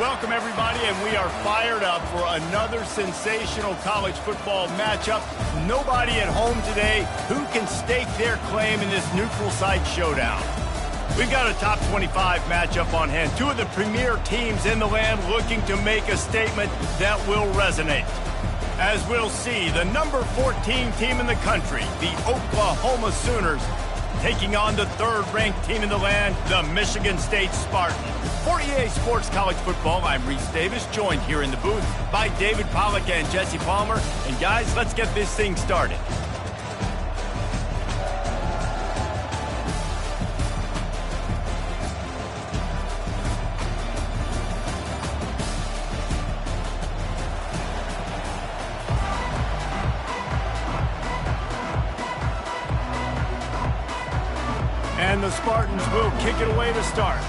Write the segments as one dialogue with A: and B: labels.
A: Welcome, everybody, and we are fired up for another sensational college football matchup. Nobody at home today who can stake their claim in this neutral site showdown. We've got a top 25 matchup on hand. Two of the premier teams in the land looking to make a statement that will resonate. As we'll see, the number 14 team in the country, the Oklahoma Sooners, taking on the third-ranked team in the land, the Michigan State Spartans. For EA Sports College Football, I'm Reese Davis, joined here in the booth by David Pollack and Jesse Palmer. And guys, let's get this thing started. And the Spartans will kick it away to start.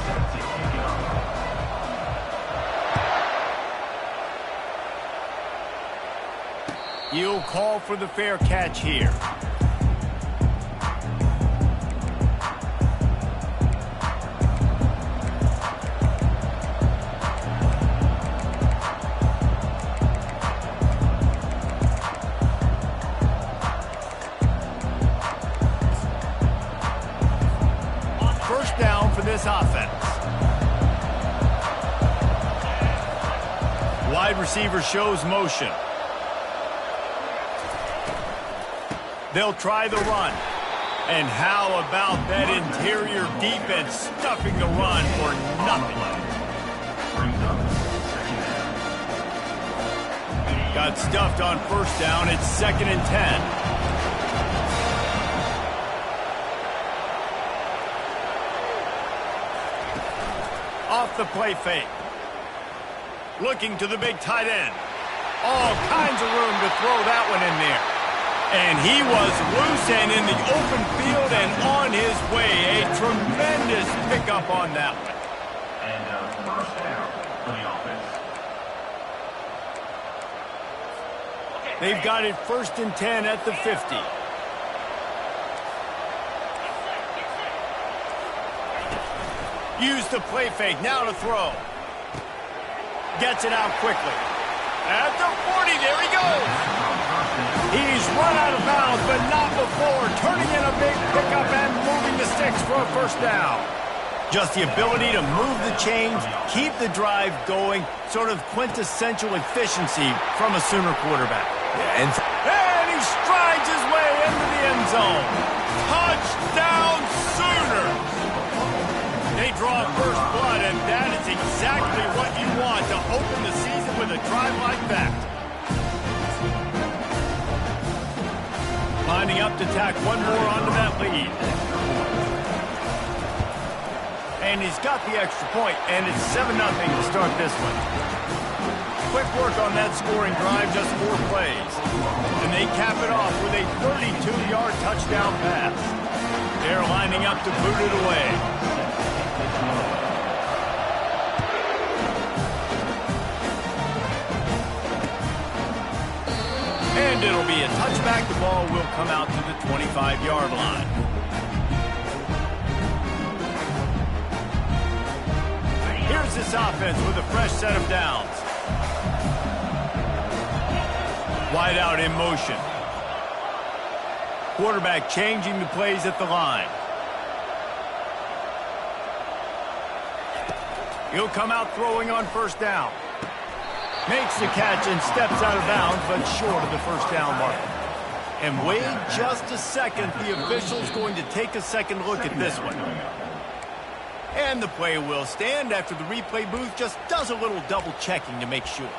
A: You'll call for the fair catch here. First down for this offense. Wide receiver shows motion. They'll try the run. And how about that interior defense stuffing the run for nothing? Got stuffed on first down. It's 2nd and 10. Off the play fake. Looking to the big tight end. All kinds of room to throw that one in there. And he was loose and in the open field and on his way. A tremendous pickup on that one.
B: And first down for the offense.
A: They've got it 1st and 10 at the 50. Use the play fake. Now to throw. Gets it out quickly. At the 40, there he goes. He's run out of bounds, but not before. Turning in a big pickup and moving the sticks for a first down. Just the ability to move the chains, keep the drive going, sort of quintessential efficiency from a Sooner quarterback. Yeah, and he strides his way into the end zone. Touchdown Sooners! They draw first blood, and that is exactly what you want to open the season with a drive like that. Lining up to tack one more onto that lead. And he's got the extra point, and it's 7-0 to start this one. Quick work on that scoring drive, just 4 plays. And they cap it off with a 32-yard touchdown pass. They're lining up to boot it away. And it'll be a touchback. The ball will come out to the 25-yard line. Here's this offense with a fresh set of downs. Wide out in motion. Quarterback changing the plays at the line. He'll come out throwing on first down. Makes the catch and steps out of bounds, but short of the first down mark. And wait just a second. The official's going to take a second look at this one. And the play will stand after the replay booth just does a little double checking to make sure.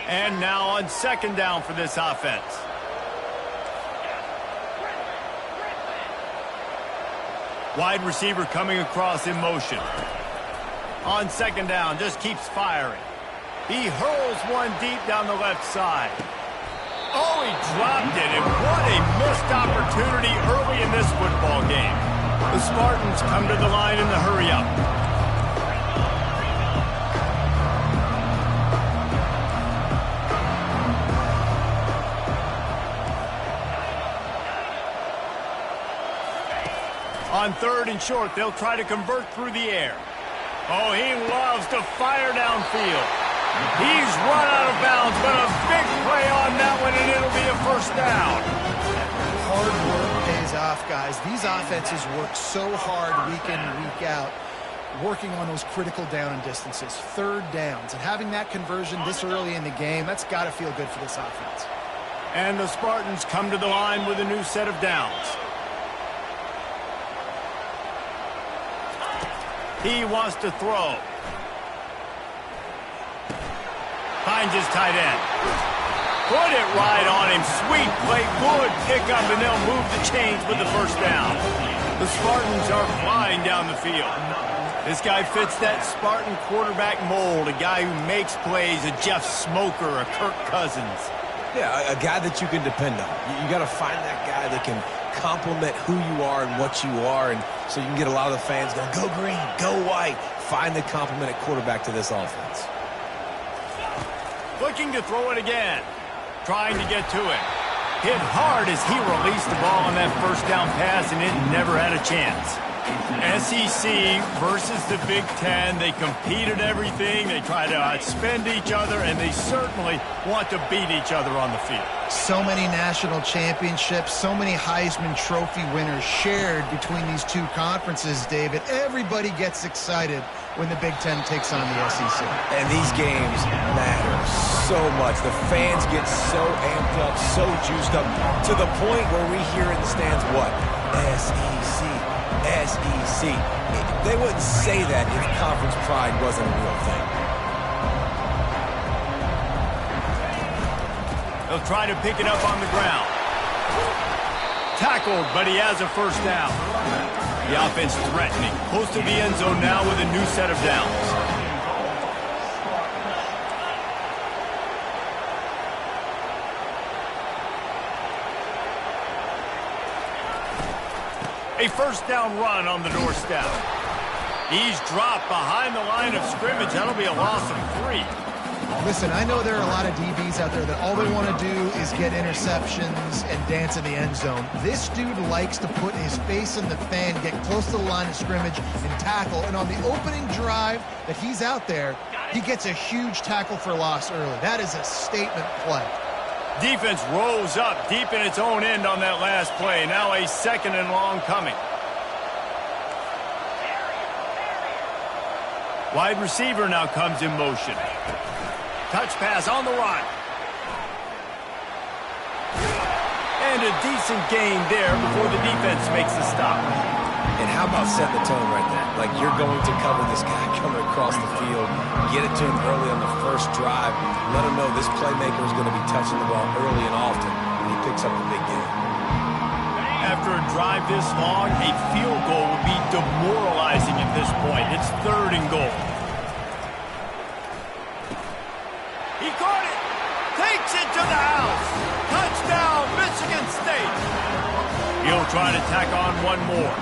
A: And now on 2nd down for this offense. Wide receiver coming across in motion. On 2nd down, just keeps firing. He hurls one deep down the left side. Oh, he dropped it, and what a missed opportunity early in this football game. The Spartans come to the line in the hurry-up. On 3rd and short, they'll try to convert through the air. Oh, he loves to fire downfield. He's run out of bounds, but a big play on that one, and it'll be a first down.
C: Hard work pays off, guys. These offenses work so hard week in and week out, working on those critical down and distances, 3rd downs. And having that conversion this early in the game, that's got to feel good for this offense.
A: And the Spartans come to the line with a new set of downs. He wants to throw. Finds his tight end. Put it right on him. Sweet play. Good pickup, and they'll move the chains with the first down. The Spartans are flying down the field. This guy fits that Spartan quarterback mold, a guy who makes plays, a Jeff Smoker, a Kirk Cousins.
D: Yeah, a guy that you can depend on. You got to find that guy that can complement who you are and what you are, and so you can get a lot of the fans going, go green, go white. Find the complement at quarterback to this offense.
A: Looking to throw it again. Trying to get to it. Hit hard as he released the ball on that first down pass, and it never had a chance. SEC versus the Big Ten. They compete at everything. They try to outspend each other, and they certainly want to beat each other on the field.
C: So many national championships, so many Heisman Trophy winners shared between these two conferences, David. Everybody gets excited when the Big Ten takes on the SEC.
D: And these games matter so much. The fans get so amped up, so juiced up, to the point where we hear in the stands, what? SEC. SEC. They wouldn't say that if conference pride wasn't a real thing.
A: They'll try to pick it up on the ground. Tackled, but he has a first down. The offense threatening. Close to the end zone now with a new set of downs. A first down run on the doorstep. He's dropped behind the line of scrimmage. That'll be a loss of 3.
C: Listen, I know there are a lot of DBs out there that all they want to do is get interceptions and dance in the end zone. This dude likes to put his face in the fan, get close to the line of scrimmage, and tackle. And on the opening drive that he's out there, he gets a huge tackle for loss early. That is a statement play.
A: Defense rose up deep in its own end on that last play. Now a 2nd and long coming. Wide receiver now comes in motion. Touch pass on the run. And a decent gain there before the defense makes the stop.
D: And how about setting the tone right there? Like, you're going to cover this guy coming across the field, get it to him early on the first drive, let him know this playmaker is going to be touching the ball early and often, and he picks up the big game.
A: After a drive this long, a field goal would be demoralizing at this point. It's 3rd and goal. He caught it! Takes it to the house! Touchdown, Michigan State! He'll try to tack on one more.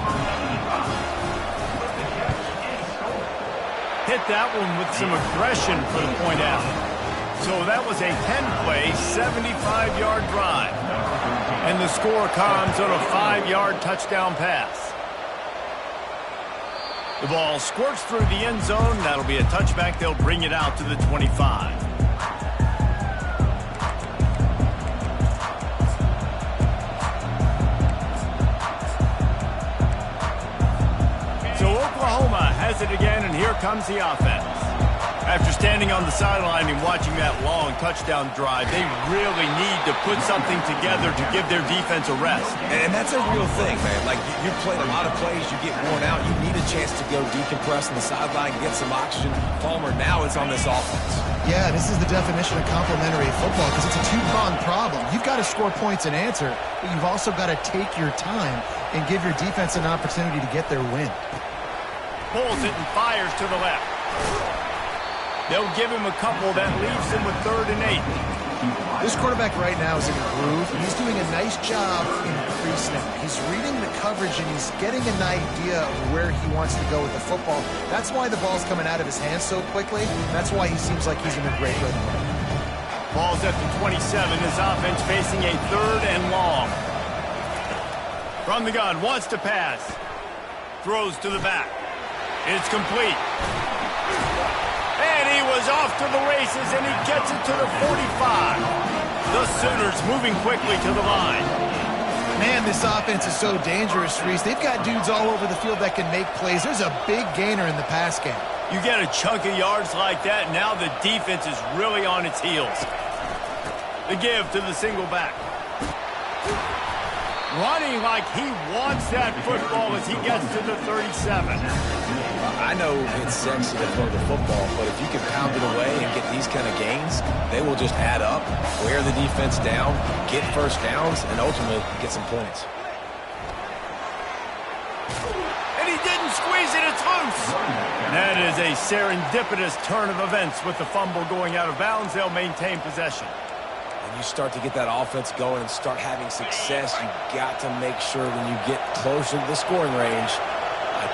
A: Hit that one with some aggression for the point out. So that was a 10-play, 75-yard drive. And the score comes on a 5-yard touchdown pass. The ball squirts through the end zone. That'll be a touchback. They'll bring it out to the 25. So Oklahoma has it again, and here comes the offense. After standing on the sideline and watching that long touchdown drive, they really need to put something together to give their defense a rest.
D: And that's a real thing, man. Like, you've played a lot of plays, you get worn out, you need a chance to go decompress on the sideline, get some oxygen. Palmer, now it's on this offense.
C: Yeah, this is the definition of complementary football because it's a two-pronged problem. You've got to score points and answer, but you've also got to take your time and give your defense an opportunity to get their win.
A: Pulls it and fires to the left. They'll give him a couple that leaves him with 3rd and 8.
C: This quarterback right now is in a groove. He's doing a nice job in pre-snap. He's reading the coverage, and he's getting an idea of where he wants to go with the football. That's why the ball's coming out of his hands so quickly. That's why he seems like he's in a great rhythm.
A: Ball's at the 27. His offense facing a 3rd and long. From the gun, wants to pass. Throws to the back. It's complete. And he was off to the races, and he gets it to the 45. The Sooners moving quickly to the line.
C: Man, this offense is so dangerous, Reese. They've got dudes all over the field that can make plays. There's a big gainer in the pass game.
A: You get a chunk of yards like that, now the defense is really on its heels. The give to the single back. Running like he wants that football as he gets to the 37.
D: I know it's sexy to throw the football, but if you can pound it away and get these kind of gains, they will just add up, wear the defense down, get first downs, and ultimately get some points.
A: And he didn't squeeze it, it's loose. That is a serendipitous turn of events with the fumble going out of bounds. They'll maintain possession.
D: When you start to get that offense going and start having success, you got to make sure when you get closer to the scoring range,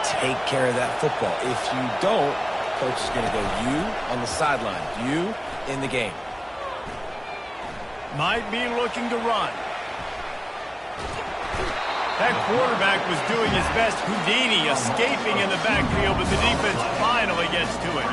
D: take care of that football. If you don't, coach is going to go you on the sideline, you in the game.
A: Might be looking to run. That quarterback was doing his best Houdini, escaping in the backfield, but the defense finally gets to it.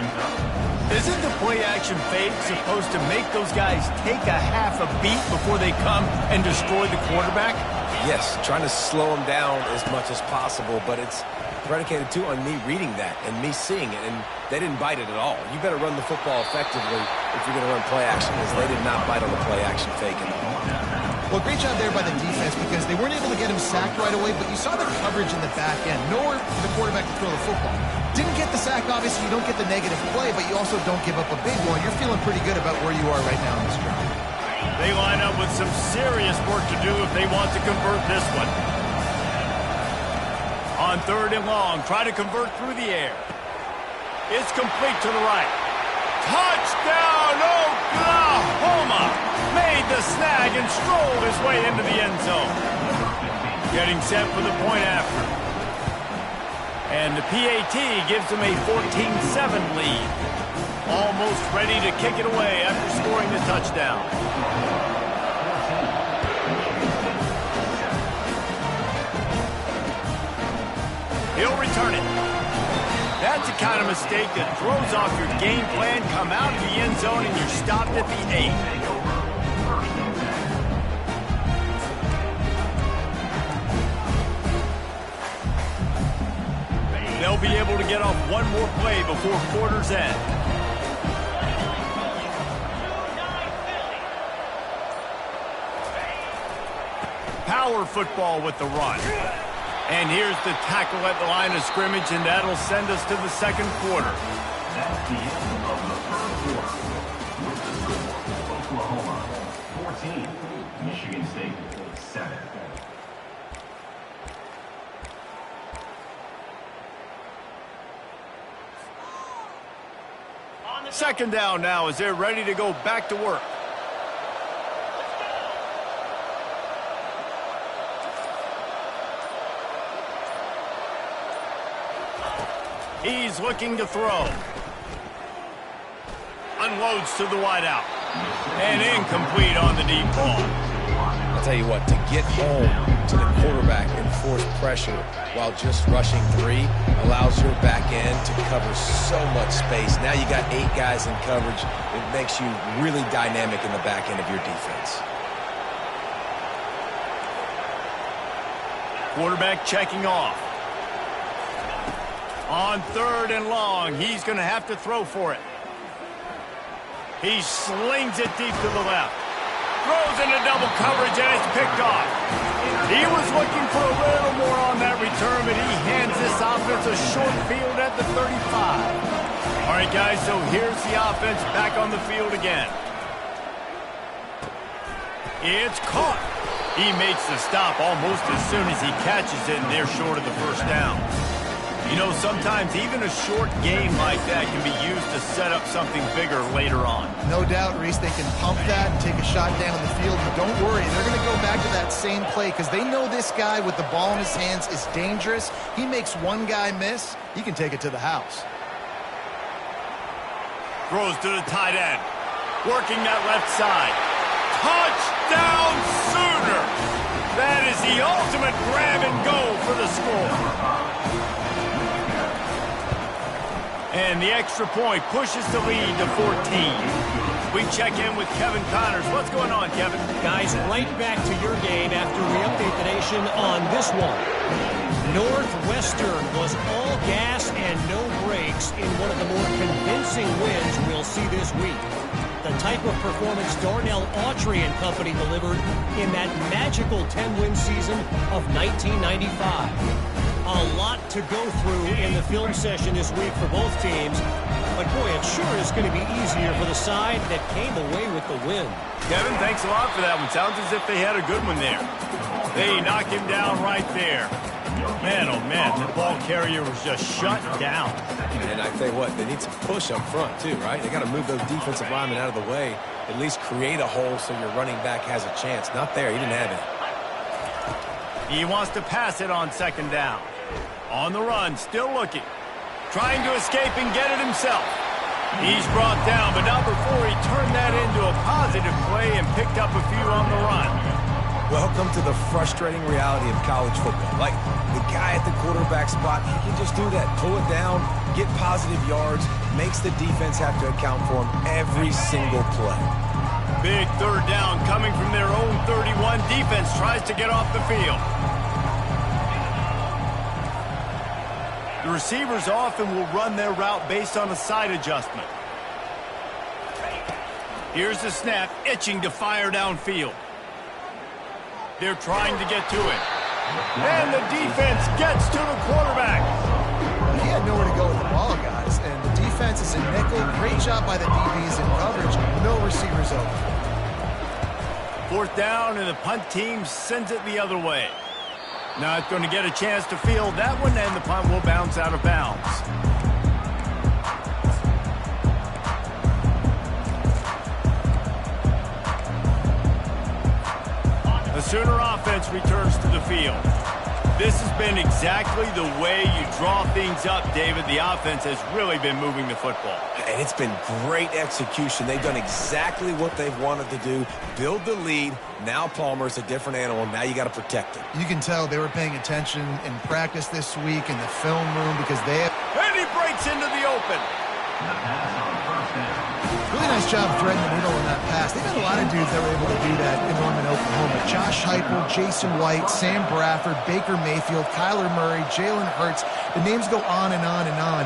A: Isn't the play-action fake supposed to make those guys take a half a beat before they come and destroy the quarterback?
D: Yes, trying to slow them down as much as possible, but it's predicated, too, on me reading that and me seeing it, and they didn't bite it at all. You better run the football effectively if you're going to run play-action, because they did not bite on the play-action fake at all.
C: Well, great job there by the defense because they weren't able to get him sacked right away, but you saw the coverage in the back end. Nowhere for the quarterback to throw the football. Didn't get the sack, obviously. You don't get the negative play, but you also don't give up a big one. You're feeling pretty good about where you are right now in this drive.
A: They line up with some serious work to do if they want to convert this one. On 3rd and long, try to convert through the air. It's complete to the right. Touchdown, Oklahoma! Made the snag and strolled his way into the end zone. Getting set for the point after. And the PAT gives them a 14-7 lead. Almost ready to kick it away after scoring the touchdown. He'll return it. That's the kind of mistake that throws off your game plan. Come out of the end zone and you're stopped at the 8. They'll be able to get off one more play before quarter's end. Power football with the run. And here's the tackle at the line of scrimmage, and that'll send us to the second quarter.
B: That's the end of the first quarter. With the score, Oklahoma 14, Michigan State 7.
A: Second down now as they're ready to go back to work. He's looking to throw. Unloads to the wideout. And incomplete on the deep ball.
D: I'll tell you what, to get home to the quarterback and force pressure while just rushing 3 allows your back end to cover so much space. Now you got 8 guys in coverage. It makes you really dynamic in the back end of your defense.
A: Quarterback checking off. On 3rd and long, he's going to have to throw for it. He slings it deep to the left. Throws into double coverage, and it's picked off. He was looking for a little more on that return, but he hands this offense a short field at the 35. All right, guys, so here's the offense back on the field again. It's caught. He makes the stop almost as soon as he catches it, and they're short of the first down. You know, sometimes even a short game like that can be used to set up something bigger later on.
C: No doubt, Reese, they can pump that and take a shot down the field, but don't worry, they're going to go back to that same play because they know this guy with the ball in his hands is dangerous. He makes one guy miss, he can take it to the house.
A: Throws to the tight end. Working that left side. Touchdown Sooner! That is the ultimate grab and go for the score. And the extra point pushes the lead to 14. We check in with Kevin Connors. What's going on, Kevin?
E: Guys, right back to your game after we update the nation on this one. Northwestern was all gas and no brakes in one of the more convincing wins we'll see this week. The type of performance Darnell Autry and company delivered in that magical 10-win season of 1995. A lot to go through in the film session this week for both teams. But, boy, it sure is going to be easier for the side that came away with the win.
A: Kevin, thanks a lot for that one. Sounds as if they had a good one there. They knock him down right there. Man, oh, man, the ball carrier was just shut down.
D: And I tell you what, they need some push up front, too, right? They got to move those defensive linemen out of the way, at least create a hole so your running back has a chance. Not there. He didn't have it.
A: He wants to pass it on second down. On the run, still looking. Trying to escape and get it himself. He's brought down, but not before he turned that into a positive play and picked up a few on the run.
D: Welcome to the frustrating reality of college football. Like, the guy at the quarterback spot, he can just do that. Pull it down, get positive yards, makes the defense have to account for him every single play.
A: Big third down coming from their own 31. Defense tries to get off the field. The receivers often will run their route based on a side adjustment. Here's the snap, itching to fire downfield. They're trying to get to it. And the defense gets to the quarterback.
C: He had nowhere to go with the ball, guys. And the defense is in nickel. Great job by the DBs in coverage. No receivers open.
A: Fourth down, and the punt team sends it the other way. Not going to get a chance to field that one, and the punt will bounce out of bounds. The Sooner offense returns to the field. This has been exactly the way you draw things up, David. The offense has really been moving the football.
D: And it's been great execution. They've done exactly what they've wanted to do. Build the lead. Now Palmer's a different animal. Now you got to protect him.
C: You can tell they were paying attention in practice this week in the film room because they have...
A: And he breaks into the open.
C: Really nice job threading the needle in that pass. They've had a lot of dudes that were able to do that in Norman, Oklahoma. Josh Heupel, Jason White, Sam Bradford, Baker Mayfield, Kyler Murray, Jalen Hurts. The names go on and on and on.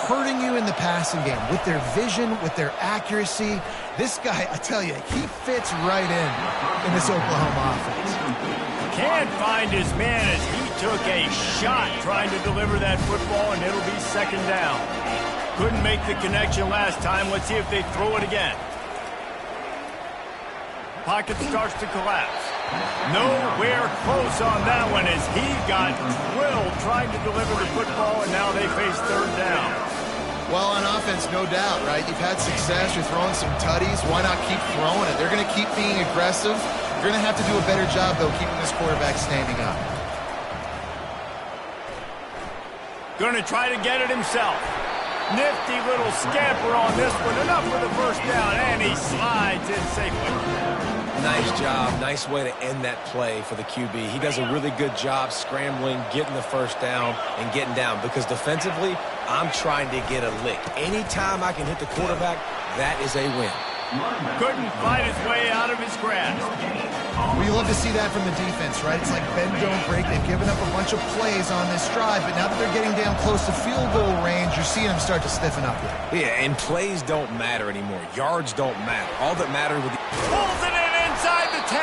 C: Hurting you in the passing game with their vision, with their accuracy. This guy, I tell you, he fits right in this Oklahoma offense.
A: Can't find his man as he took a shot trying to deliver that football, and it'll be second down. Couldn't make the connection last time. Let's see if they throw it again. Pocket starts to collapse. Nowhere close on that one as he got drilled trying to deliver the football, and now they face third down.
C: Well, on offense, no doubt, right? You've had success. You're throwing some tutties. Why not keep throwing it? They're going to keep being aggressive. You're going to have to do a better job, though, keeping this quarterback standing up.
A: Going to try to get it himself. Nifty little scamper on this one. Enough for the first down, and he slides in safely.
D: Nice job. Nice way to end that play for the QB. He does a really good job scrambling, getting the first down, and getting down. Because defensively, I'm trying to get a lick. Anytime I can hit the quarterback, that is a win.
A: Couldn't fight his way out of his grasp.
C: Well, you love to see that from the defense, right? It's like bend, don't break. They've given up a bunch of plays on this drive, but now that they're getting down close to field goal range, you're seeing them start to stiffen up here.
D: Yeah, and plays don't matter anymore. Yards don't matter. All that matters with the...
A: Pulls it in inside the 10.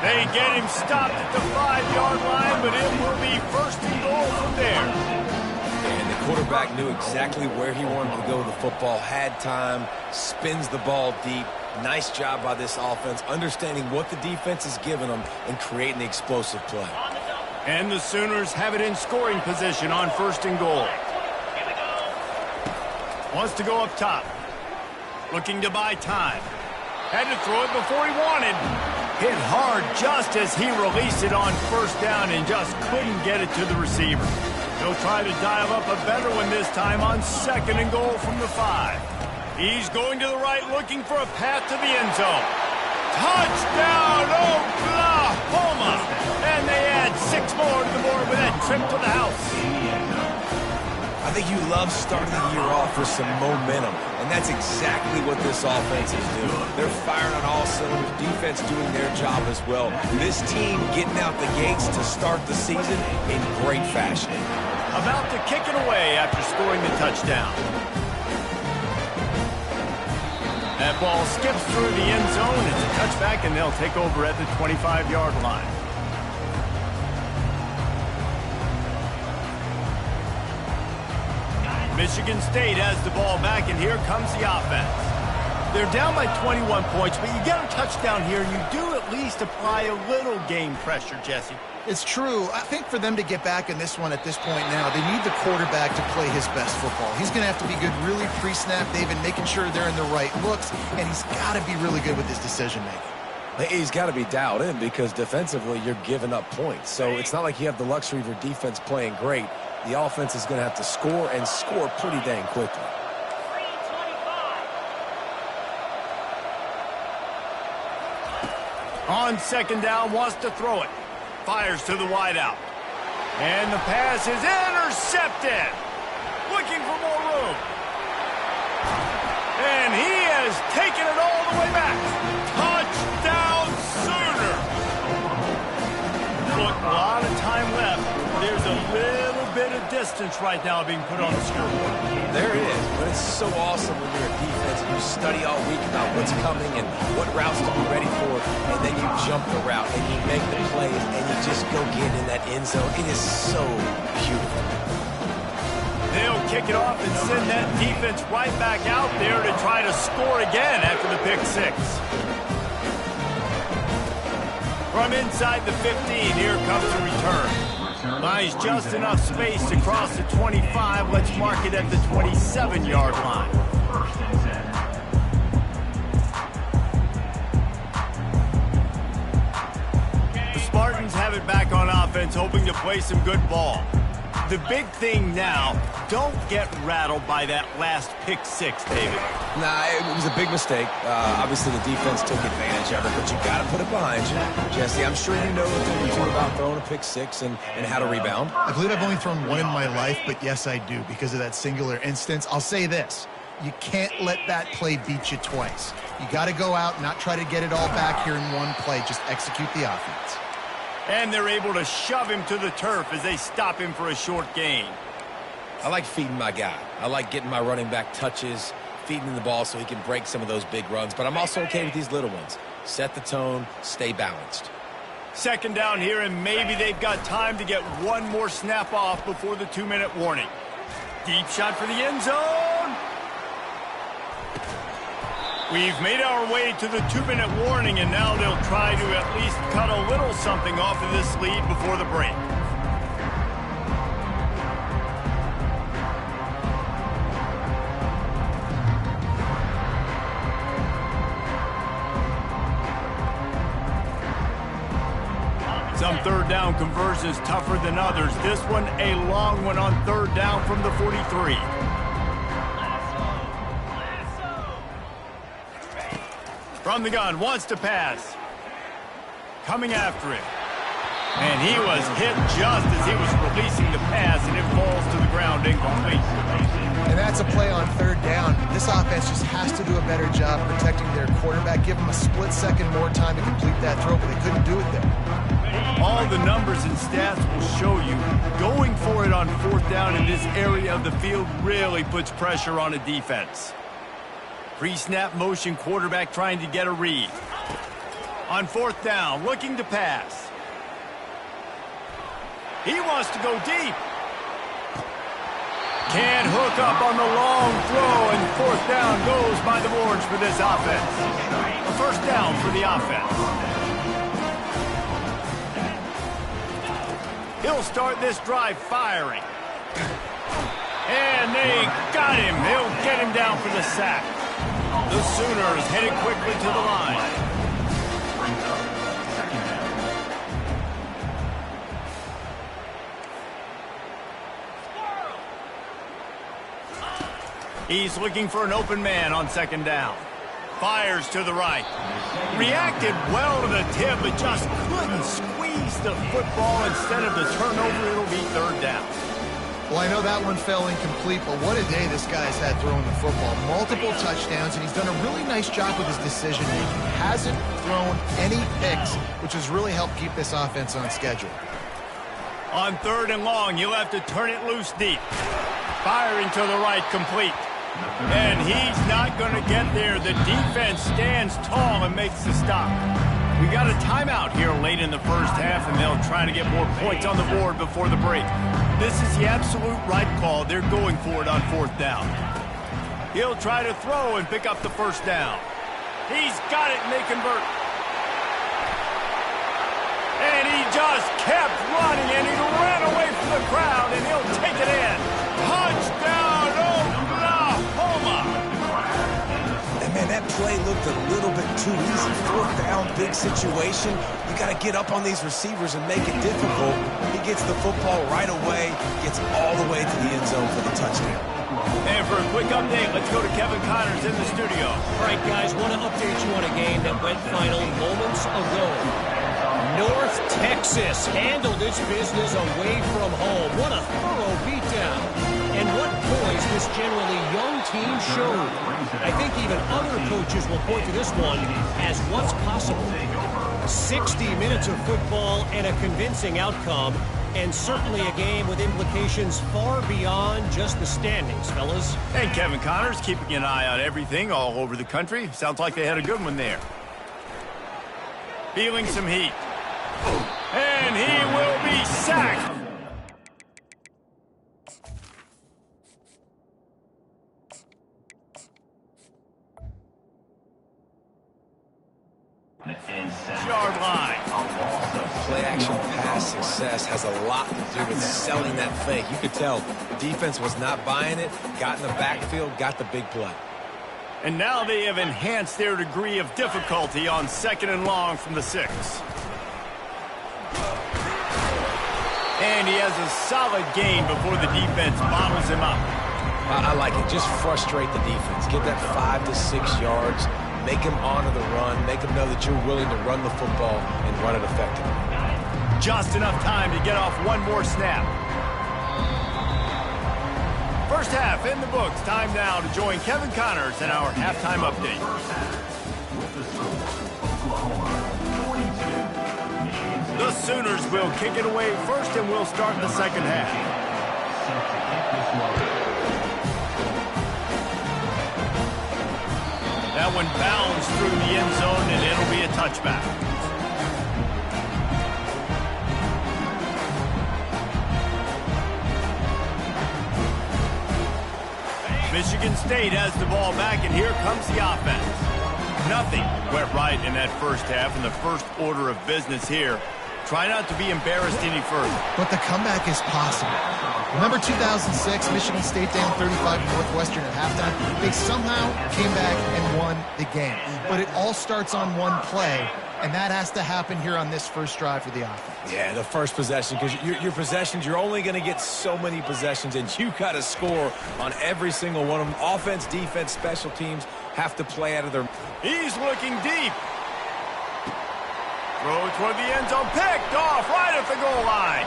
A: They get him stopped at the 5-yard line, but it will be first and goal from there.
D: And the quarterback knew exactly where he wanted to go with the football, had time, spins the ball deep. Nice job by this offense, understanding what the defense is giving them and creating the explosive play.
A: And the Sooners have it in scoring position on first and goal. Wants to go up top. Looking to buy time. Had to throw it before he wanted. Hit hard just as he released it on first down and just couldn't get it to the receiver. He'll try to dial up a better one this time on second and goal from the 5. He's going to the right, looking for a path to the end zone. Touchdown, Oklahoma! And they add 6 more to the board with that trip to the house.
D: I think you love starting the year off with some momentum, and that's exactly what this offense is doing. They're firing on all cylinders, defense doing their job as well. This team getting out the gates to start the season in great fashion.
A: About to kick it away after scoring the touchdown. That ball skips through the end zone. It's a touchback, and they'll take over at the 25-yard line. Michigan State has the ball back, and here comes the offense. They're down by 21 points, but you get a touchdown here, and you do at least apply a little game pressure, Jesse.
C: It's true. I think for them to get back in this one at this point now, they need the quarterback to play his best football. He's going to have to be good really pre-snap, David, making sure they're in the right looks, and he's got to be really good with his decision-making.
D: He's got to be dialed in because defensively you're giving up points. So it's not like you have the luxury of your defense playing great. The offense is going to have to score and score pretty dang quickly.
A: On second down, wants to throw it. Fires to the wideout. And the pass is intercepted. Looking for more room. And he has taken it all the way back. Touchdown Sooner. Look, a lot of time left. There's a little bit of distance right now being put on the scoreboard.
D: There is, but it's so awesome when you're a defense and you study all week about what's coming and what routes to be ready for, and then you jump the route and you make the plays and you just go get in that end zone. It is so beautiful.
A: They'll kick it off and send that defense right back out there to try to score again after the pick six. From inside the 15, here comes the return. Finds just enough space to cross the 25. Let's mark it at the 27-yard line.
B: First and 10.
A: The Spartans have it back on offense, hoping to play some good ball. The big thing now, don't get rattled by that last pick six, David.
D: Nah, it was a big mistake. Obviously, the defense took advantage of it, but you got to put it behind you. Jesse, I'm sure you know the thing or two about throwing a pick six and how to rebound.
C: I believe I've only thrown one in my life, but yes, I do because of that singular instance. I'll say this. You can't let that play beat you twice. You got to go out and not try to get it all back here in one play. Just execute the offense.
A: And they're able to shove him to the turf as they stop him for a short gain.
D: I like feeding my guy. I like getting my running back touches, feeding him the ball so he can break some of those big runs. But I'm also okay with these little ones. Set the tone, stay balanced.
A: Second down here, and maybe they've got time to get one more snap off before the 2-minute warning. Deep shot for the end zone. We've made our way to the 2-minute warning, and now they'll try to at least cut a little something off of this lead before the break. Some third down conversions tougher than others. This one a long one on third down from the 43. From the gun, wants to pass. Coming after it. And he was hit just as he was releasing the pass, and it falls to the ground incomplete.
C: And that's a play on third down. This offense just has to do a better job protecting their quarterback. Give them a split second more time to complete that throw, but they couldn't do it there.
A: All the numbers and stats will show you going for it on fourth down in this area of the field really puts pressure on a defense. Pre-snap motion, quarterback trying to get a read. On fourth down, looking to pass. He wants to go deep. Can't hook up on the long throw, and fourth down goes by the boards for this offense. A first down for the offense. He'll start this drive firing. And they got him. He'll get him down for the sack. The Sooners headed quickly to the line. He's looking for an open man on second down. Fires to the right. Reacted well to the tip, but just couldn't squeeze the football. Instead of the turnover, it'll be third down.
C: Well, I know that one fell incomplete, but what a day this guy's had throwing the football. Multiple touchdowns, and he's done a really nice job with his decision-making. Hasn't thrown any picks, which has really helped keep this offense on schedule.
A: On 3rd and long, you'll have to turn it loose deep. Firing to the right, complete. And he's not going to get there. The defense stands tall and makes the stop. We got a timeout here late in the first half, and they'll try to get more points on the board before the break. This is the absolute right call. They're going for it on 4th down. He'll try to throw and pick up the first down. He's got it, and they convert. And he just kept running, and he ran away from the crowd, and he'll take it in. Touchdown, Oklahoma!
D: And man, that play looked a little bit too easy. 4th down, big situation. You got to get up on these receivers and make it difficult. He gets the football right away, gets all the way to the end zone for the touchdown.
A: And for a quick update, let's go to Kevin Connors in the studio.
E: All right, guys, want to update you on a game that went final moments ago. North Texas handled its business away from home. What a thorough beatdown. And what poise this generally young team showed. I think even other coaches will point to this one as what's possible. 60 minutes of football and a convincing outcome, and certainly a game with implications far beyond just the standings, fellas.
A: And Kevin Connors keeping an eye on everything all over the country. Sounds like they had a good one there. Feeling some heat. And he will be sacked. Yard line.
D: Play-action pass success has a lot to do with selling that fake. You could tell the defense was not buying it, got in the backfield, got the big play.
A: And now they have enhanced their degree of difficulty on 2nd and long from the 6. And he has a solid gain before the defense bottles him up.
D: I like it. Just frustrate the defense. Get that 5 to 6 yards. Make them honor the run. Make them know that you're willing to run the football and run it effectively.
A: Just enough time to get off one more snap. First half in the books. Time now to join Kevin Connors in our halftime update. The Sooners will kick it away first, and we'll start the second half. That one bounds through the end zone, and it'll be a touchback. Michigan State has the ball back, and here comes the offense. Nothing went right in that first half, and the first order of business here. Try not to be embarrassed any further.
C: But the comeback is possible. Remember 2006, Michigan State down 35 Northwestern at halftime? They somehow came back and won the game. But it all starts on one play, and that has to happen here on this first drive for the offense.
D: Yeah, the first possession, because your possessions, you're only going to get so many possessions, and you got to score on every single one of them. Offense, defense, special teams have to play out of their...
A: He's looking deep. Throw toward the end zone, picked off right at the goal line.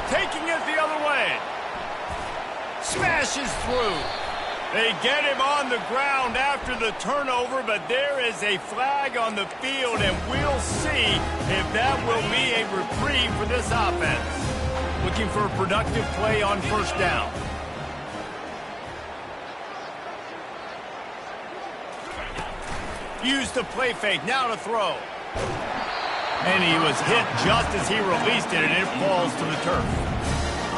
A: Taking it the other way. Smashes through. They get him on the ground after the turnover, but there is a flag on the field, and we'll see if that will be a reprieve for this offense. Looking for a productive play on first down. Use the play fake, now to throw. And he was hit just as he released it, and it falls to the turf.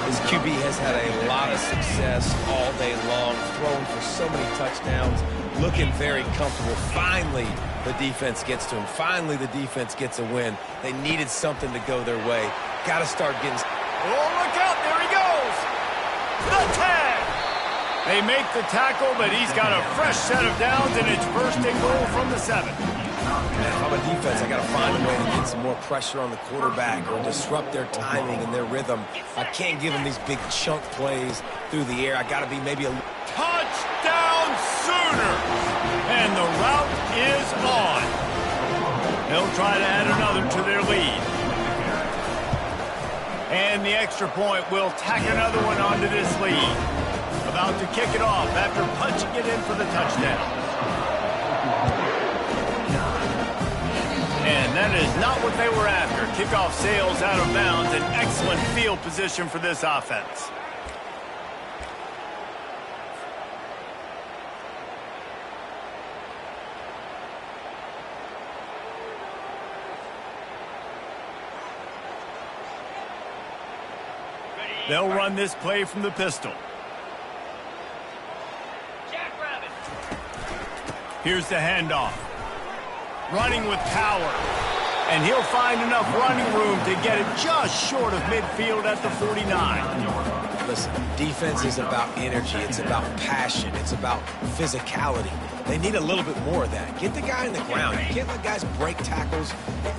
D: His QB has had a lot of success all day long, throwing for so many touchdowns, looking very comfortable. Finally, the defense gets to him. Finally, the defense gets a win. They needed something to go their way. Got to start getting...
A: Oh, look out, there he goes! The tag! They make the tackle, but he's got a fresh set of downs, and it's first and goal from the 7.
D: Man, if I'm a defense, I got to find a way to get some more pressure on the quarterback or disrupt their timing and their rhythm. I can't give them these big chunk plays through the air. I got to be maybe a...
A: Touchdown Sooners! And the route is on. They'll try to add another to their lead. And the extra point will tack another one onto this lead. About to kick it off after punching it in for the touchdown. And that is not what they were after. Kickoff sails out of bounds. An excellent field position for this offense. They'll run this play from the pistol. Here's the handoff. Running with power. And he'll find enough running room to get it just short of midfield at the 49.
D: Listen, defense is about energy. It's about passion. It's about physicality. They need a little bit more of that. Get the guy in the ground. You can't let guys break tackles.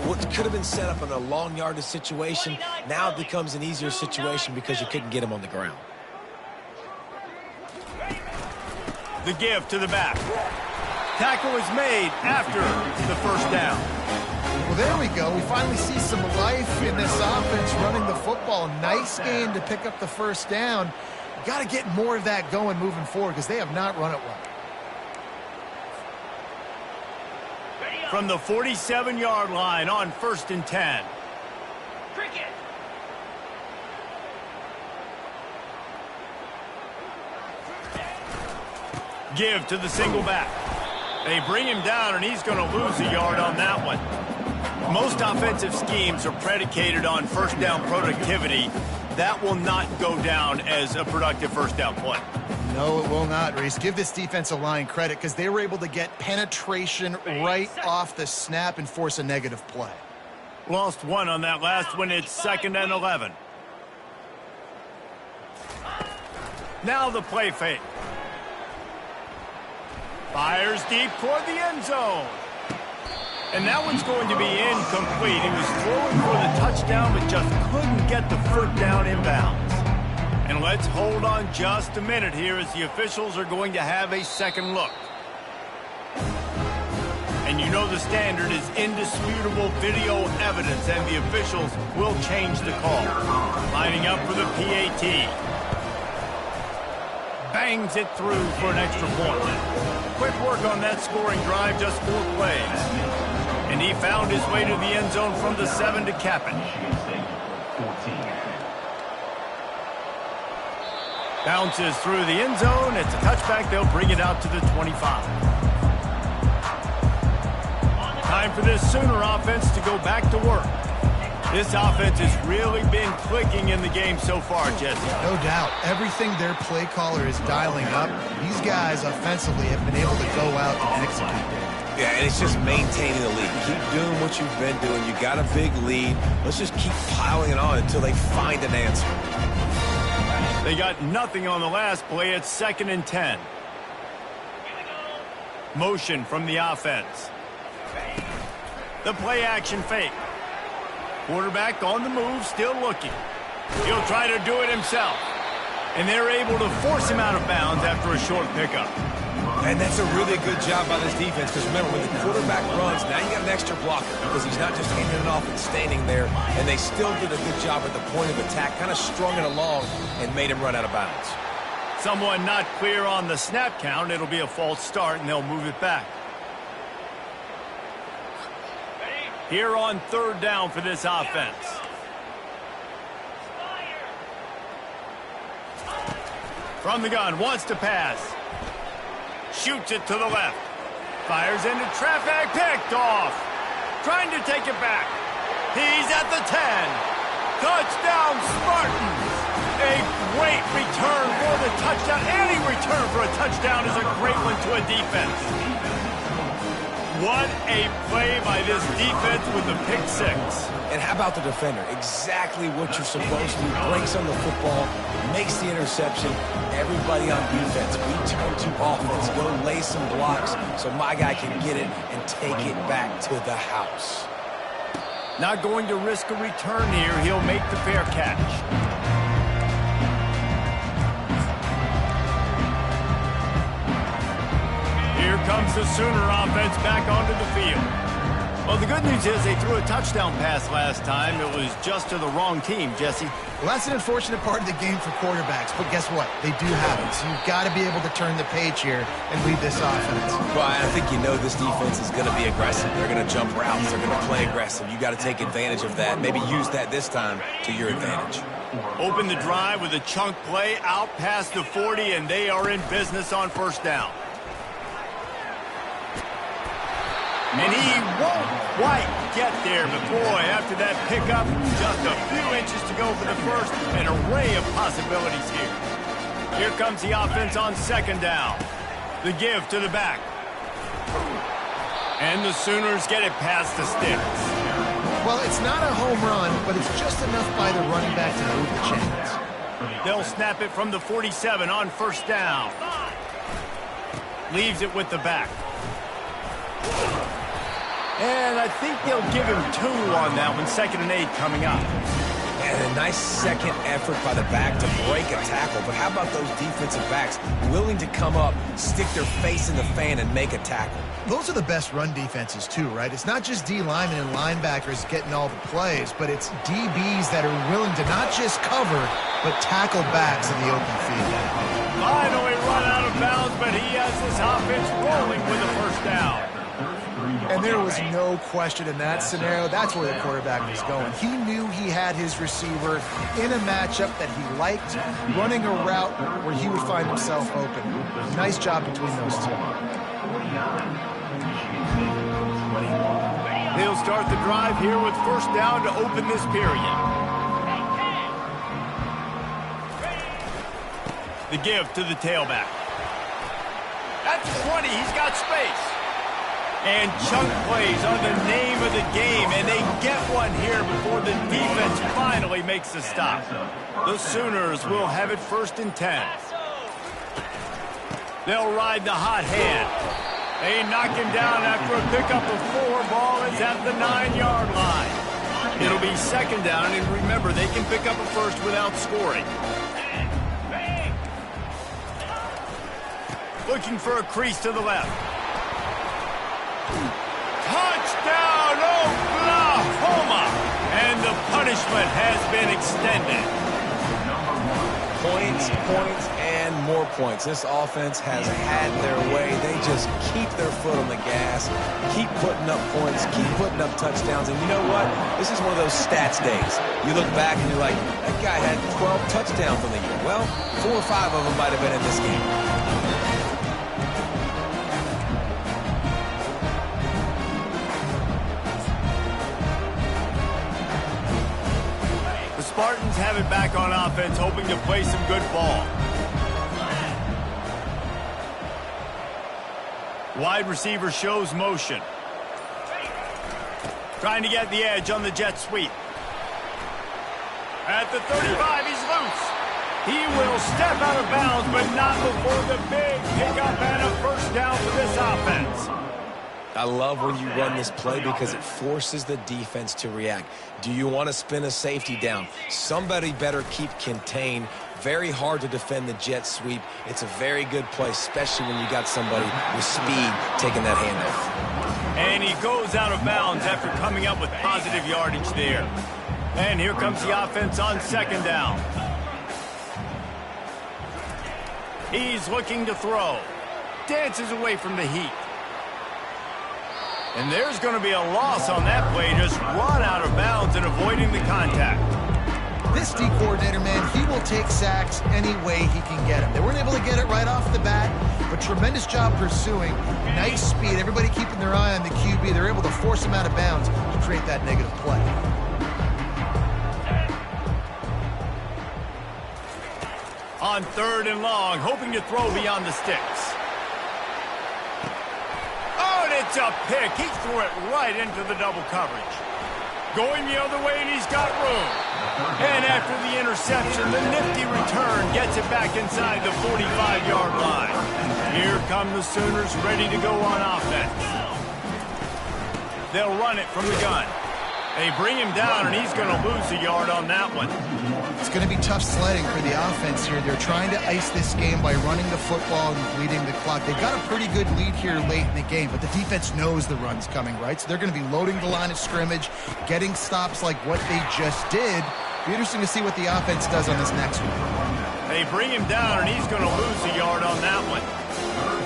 D: What could have been set up in a long yardage situation, now it becomes an easier situation because you couldn't get him on the ground.
A: The give to the back. Tackle is made after the first down.
C: Well, there we go. We finally see some life in this offense running the football. Nice game to pick up the first down. Got to get more of that going moving forward because they have not run it well.
A: From the 47-yard line on 1st and 10.
B: Cricket.
A: Give to the single back. They bring him down, and he's going to lose a yard on that one. Most offensive schemes are predicated on first down productivity. That will not go down as a productive first down play.
C: No, it will not, Reese. Give this defensive line credit because they were able to get penetration right off the snap and force a negative play.
A: Lost one on that last one. It's 2nd and 11. Now the play fake. Fires deep toward the end zone. And that one's going to be incomplete. He was throwing for the touchdown, but just couldn't get the foot down inbounds. And let's hold on just a minute here as the officials are going to have a second look. And you know the standard is indisputable video evidence, and the officials will change the call. Lining up for the PAT. Bangs it through for an extra point. Quick work on that scoring drive, just 4 plays. And he found his way to the end zone from the 7 to cap it. Bounces through the end zone. It's a touchback. They'll bring it out to the 25. Time for this Sooner offense to go back to work. This offense has really been clicking in the game so far, Jesse.
C: No doubt. Everything their play caller is dialing up, these guys offensively have been able to go out and execute.
D: Yeah, and it's just maintaining the lead. Keep doing what you've been doing. You got a big lead. Let's just keep piling it on until they find an answer.
A: They got nothing on the last play. It's 2nd and 10. Motion from the offense. The play action fake. Quarterback on the move, still looking. He'll try to do it himself. And they're able to force him out of bounds after a short pickup.
D: And that's a really good job by this defense because remember, when the quarterback runs, now you got an extra blocker because he's not just handing it off and standing there. And they still did a good job at the point of attack, kind of strung it along and made him run out of bounds.
A: Someone not clear on the snap count. It'll be a false start, and they'll move it back. Here on 3rd down for this offense. From the gun, wants to pass. Shoots it to the left. Fires into traffic, picked off. Trying to take it back. He's at the 10. Touchdown, Spartans. A great return for the touchdown. Any return for a touchdown is a great one to a defense. What a play by this defense with the pick 6.
D: And how about the defender? Exactly what you're supposed to do. Breaks on the football, makes the interception. Everybody on defense, we turn to offense. Go lay some blocks so my guy can get it and take it back to the house.
A: Not going to risk a return here. He'll make the fair catch. Here comes the Sooner offense back onto the field. Well, the good news is they threw a touchdown pass last time. It was just to the wrong team, Jesse.
C: Well, that's an unfortunate part of the game for quarterbacks, but guess what? They do have it, so you've got to be able to turn the page here and lead this offense.
D: Brian, I think you know this defense is going to be aggressive. They're going to jump routes. They're going to play aggressive. You got to take advantage of that. Maybe use that this time to your advantage.
A: Open the drive with a chunk play out past the 40, and they are in business on first down. And he won't quite get there, but boy, after that pickup, just a few inches to go for the first, an array of possibilities here. Here comes the offense on second down. The give to the back. And the Sooners get it past the sticks.
C: Well, it's not a home run, but it's just enough by the running back to move the chains.
A: They'll snap it from the 47 on first down. Leaves it with the back. And I think they'll give him 2 on that one, 2nd and 8 coming up.
D: And a nice second effort by the back to break a tackle. But how about those defensive backs willing to come up, stick their face in the fan, and make a tackle?
C: Those are the best run defenses, too, right? It's not just D linemen and linebackers getting all the plays, but it's DBs that are willing to not just cover, but tackle backs in the open field.
A: Finally run out of bounds, but he has this offense rolling with a first down.
C: And there was no question in that scenario. That's where the quarterback was going. He knew he had his receiver in a matchup that he liked, running a route where he would find himself open. Nice job between those two.
A: He'll start the drive here with first down to open this period. The give to the tailback. At the 20, he's got space. And chunk plays are the name of the game, and they get one here before the defense finally makes the stop. The Sooners will have it 1st and 10. They'll ride the hot hand. They knock him down after a pickup of 4. Ball is at the 9-yard line. It'll be 2nd down, and remember, they can pick up a first without scoring. Looking for a crease to the left. Touchdown, Oklahoma! And the punishment has been extended.
D: Points, points, and more points. This offense has had their way. They just keep their foot on the gas, keep putting up points, keep putting up touchdowns. And you know what? This is one of those stats days. You look back and you're like, that guy had 12 touchdowns on the year. Well, 4 or 5 of them might have been in this game.
A: Spartans have it back on offense, hoping to play some good ball. Wide receiver shows motion. Trying to get the edge on the jet sweep. At the 35, he's loose. He will step out of bounds, but not before the big pickup and a first down for this offense.
D: I love when you run this play because it forces the defense to react. Do you want to spin a safety down? Somebody better keep contained. Very hard to defend the jet sweep. It's a very good play, especially when you got somebody with speed taking that handoff.
A: And he goes out of bounds after coming up with positive yardage there. And here comes the offense on 2nd down. He's looking to throw. Dances away from the heat. And there's going to be a loss on that play, just run out of bounds and avoiding the contact.
C: This D coordinator, man, he will take sacks any way he can get them. They weren't able to get it right off the bat, but tremendous job pursuing. Nice speed, everybody keeping their eye on the QB. They're able to force him out of bounds to create that negative play.
A: On 3rd and long, hoping to throw beyond the sticks. Oh, and it's a pick. He threw it right into the double coverage. Going the other way, and he's got room. And after the interception, the nifty return gets it back inside the 45-yard line. Here come the Sooners ready to go on offense. They'll run it from the gun. They bring him down, and he's going to lose a yard on that one.
C: It's going to be tough sledding for the offense here. They're trying to ice this game by running the football and bleeding the clock. They've got a pretty good lead here late in the game, but the defense knows the run's coming, right? So they're going to be loading the line of scrimmage, getting stops like what they just did. Be interesting to see what the offense does on this next one.
A: They bring him down, and he's going to lose a yard on that one.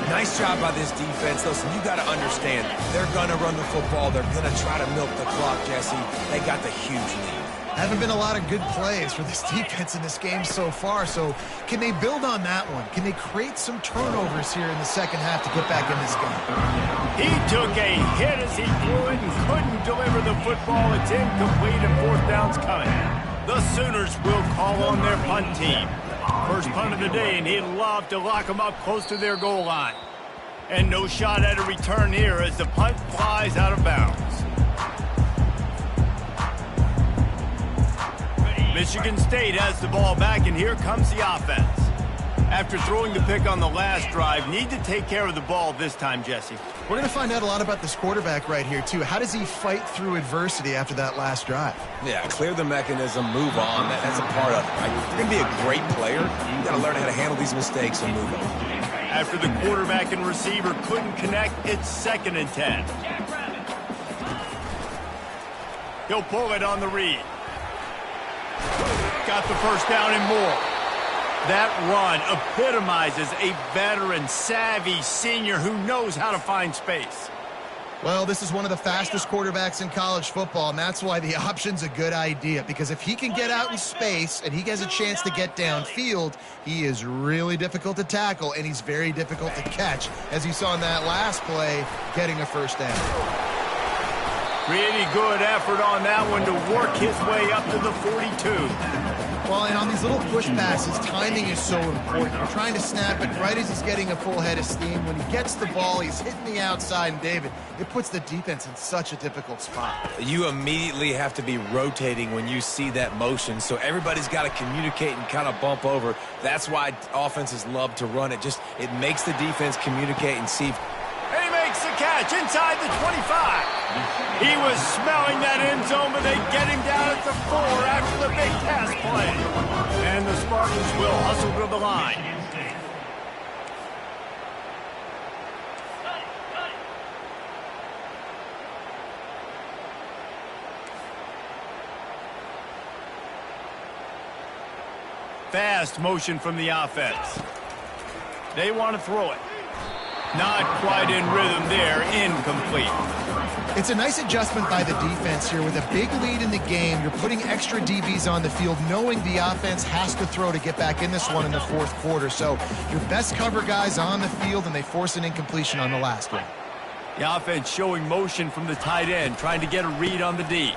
D: Nice job by this defense. Listen, you got to understand, they're going to run the football. They're going to try to milk the clock, Jesse. They got the huge lead.
C: Haven't been a lot of good plays for this defense in this game so far, so can they build on that one? Can they create some turnovers here in the second half to get back in this game?
A: He took a hit as he threw it and couldn't deliver the football. It's incomplete and fourth down's coming. The Sooners will call on their punt team. First punt of the day, and he'd love to lock them up close to their goal line. And no shot at a return here as the punt flies out of bounds. Michigan State has the ball back, and here comes the offense. After throwing the pick on the last drive, need to take care of the ball this time, Jesse.
C: We're going to find out a lot about this quarterback right here, too. How does he fight through adversity after that last drive?
D: Yeah, clear the mechanism, move on. That's a part of it, right? If you're going to be a great player, you got to learn how to handle these mistakes and move on.
A: After the quarterback and receiver couldn't connect, it's 2nd and 10. He'll pull it on the read. Got the first down and more. That run epitomizes a veteran, savvy senior who knows how to find space.
C: Well, this is one of the fastest quarterbacks in college football, and that's why the option's a good idea, because if he can get out in space and he has a chance to get downfield, he is really difficult to tackle, and he's very difficult to catch, as you saw in that last play, getting a first down.
A: Really good effort on that one to work his way up to the 42.
C: Well, and on these little push passes, timing is so important. You're trying to snap it right as he's getting a full head of steam. When he gets the ball, he's hitting the outside, and David, it puts the defense in such a difficult spot.
D: You immediately have to be rotating when you see that motion, so everybody's got to communicate and kind of bump over. That's why offenses love to run it. It makes the defense communicate and see.
A: And he makes the catch inside the 25. He was smelling that end zone, but they get him down at the 4 after the big pass play. And the Spartans will hustle to the line. Fast motion from the offense. They want to throw it. Not quite in rhythm there, incomplete.
C: It's a nice adjustment by the defense here. With a big lead in the game, you're putting extra DBs on the field, knowing the offense has to throw to get back in this one in the fourth quarter. So your best cover guys on the field, and they force an incompletion on the last one.
A: The offense showing motion from the tight end, trying to get a read on the D.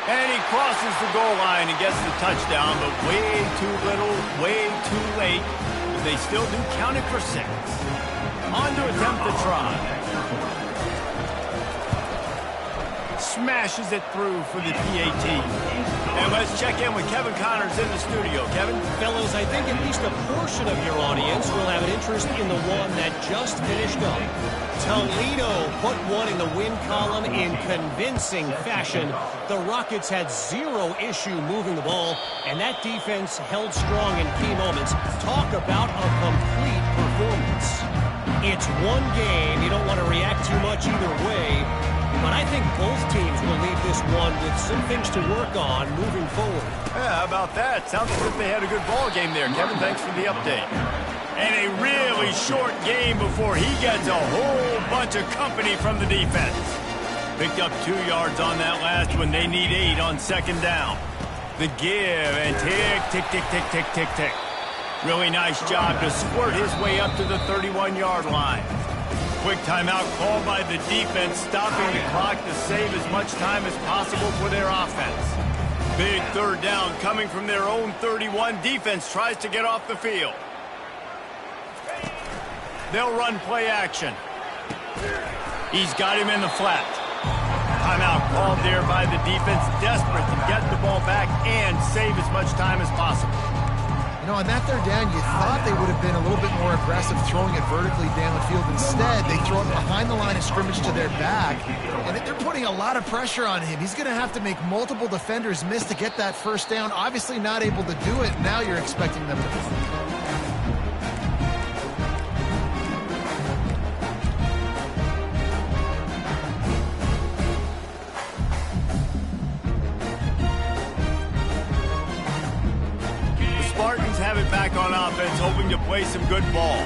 A: And he crosses the goal line and gets the touchdown, but way too little, way too late. They still do count it for 6. On to attempt the try. Smashes it through for the PAT. And let's check in with Kevin Connors in the studio. Kevin?
E: Fellows, I think at least a portion of your audience will have an interest in the one that just finished up. Toledo put one in the win column in convincing fashion. The Rockets had 0 issue moving the ball, and that defense held strong in key moments. Talk about a complete performance. It's one game. You don't want to react too much either way, but I think both teams will leave this one with some things to work on moving forward.
A: Yeah, how about that? Sounds as if they had a good ball game there. Kevin, thanks for the update. And a really short game before he gets a whole bunch of company from the defense. Picked up 2 yards on that last one. They need 8 on 2nd down. The give and tick, tick, tick, tick, tick, tick, tick. Really nice job to squirt his way up to the 31-yard line. Quick timeout called by the defense, stopping the clock to save as much time as possible for their offense. Big 3rd down coming from their own 31. Defense tries to get off the field. They'll run play action. He's got him in the flat. Timeout called there by the defense, desperate to get the ball back and save as much time as possible.
C: You know, on that third down, you thought they would have been a little bit more aggressive throwing it vertically down the field. Instead, they throw it behind the line of scrimmage to their back, and they're putting a lot of pressure on him. He's going to have to make multiple defenders miss to get that first down. Obviously not able to do it. Now you're expecting them to punt.
A: Have it back on offense, hoping to play some good ball.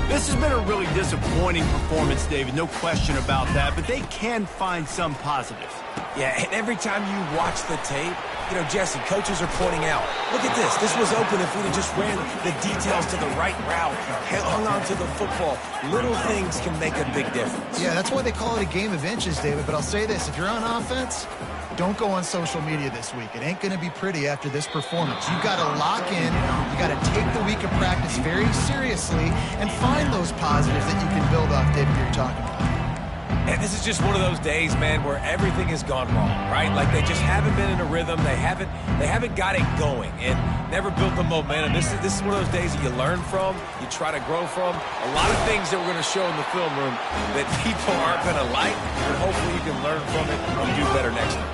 A: This has been a really disappointing performance, David, no question about that, but they can find some positives.
D: Yeah, and every time you watch the tape, you know, Jesse, coaches are pointing out, look at this. This was open if we'd have just ran the details to the right route, hung on to the football. Little things can make a big difference.
C: Yeah, that's why they call it a game of inches, David, but I'll say this. If you're on offense, don't go on social media this week. It ain't going to be pretty after this performance. You've got to lock in. You got to take the week of practice very seriously and find those positives that you can build off, David, you're talking about.
D: And this is just one of those days, man, where everything has gone wrong, right? Like they just haven't been in a rhythm. They haven't got it going and never built the momentum. This is one of those days that you learn from, you try to grow from. A lot of things that we're going to show in the film room that people aren't going to like, but hopefully you can learn from it and do better next time.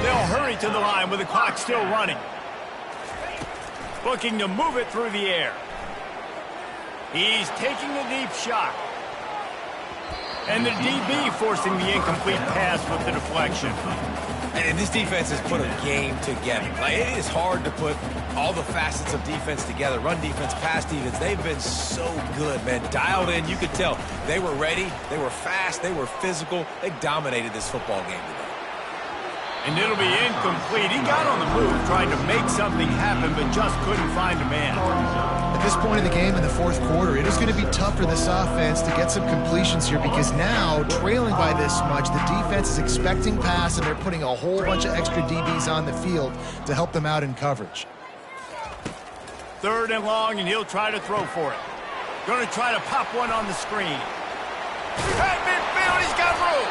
A: They'll hurry to the line with the clock still running. Looking to move it through the air. He's taking a deep shot. And the DB forcing the incomplete pass with the deflection.
D: And this defense has put a game together. Like, it is hard to put all the facets of defense together. Run defense, pass defense. They've been so good, man. Dialed in. You could tell they were ready. They were fast. They were physical. They dominated this football game today.
A: And it'll be incomplete. He got on the move trying to make something happen, but just couldn't find a man.
C: At this point in the game, in the fourth quarter, it is going to be tough for this offense to get some completions here because now, trailing by this much, the defense is expecting pass, and they're putting a whole bunch of extra DBs on the field to help them out in coverage.
A: Third and long, and he'll try to throw for it. Going to try to pop one on the screen. At midfield, he's got room.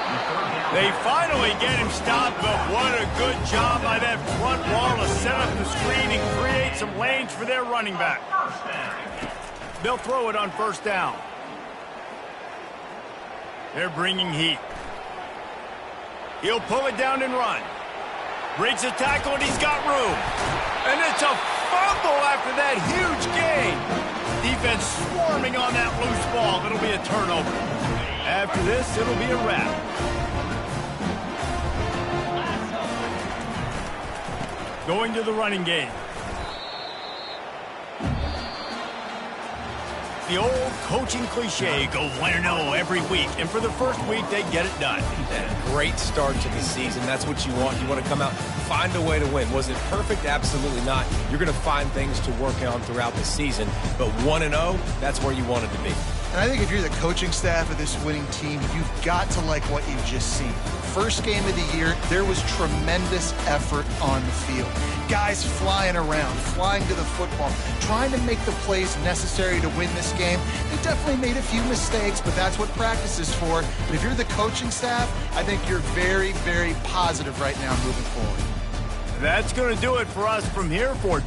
A: They finally get him stopped, but what a good job by that front wall to set up the screen and create some lanes for their running back. They'll throw it on first down. They're bringing heat. He'll pull it down and run. Breaks a tackle, and he's got room. And it's a fumble after that huge gain. Defense swarming on that loose ball. It'll be a turnover. After this, it'll be a wrap. Going to the running game. The old coaching cliche, go 1-0 every week. And for the first week, they get it done.
D: Great start to the season. That's what you want. You want to come out, find a way to win. Was it perfect? Absolutely not. You're going to find things to work on throughout the season. But 1-0, that's where you want it to be.
C: And I think if you're the coaching staff of this winning team, you've got to like what you've just seen. First game of the year, there was tremendous effort on the field. Guys flying around, flying to the football, trying to make the plays necessary to win this game. They definitely made a few mistakes, but that's what practice is for. But if you're the coaching staff, I think you're very, very positive right now moving forward.
A: That's going to do it for us from here for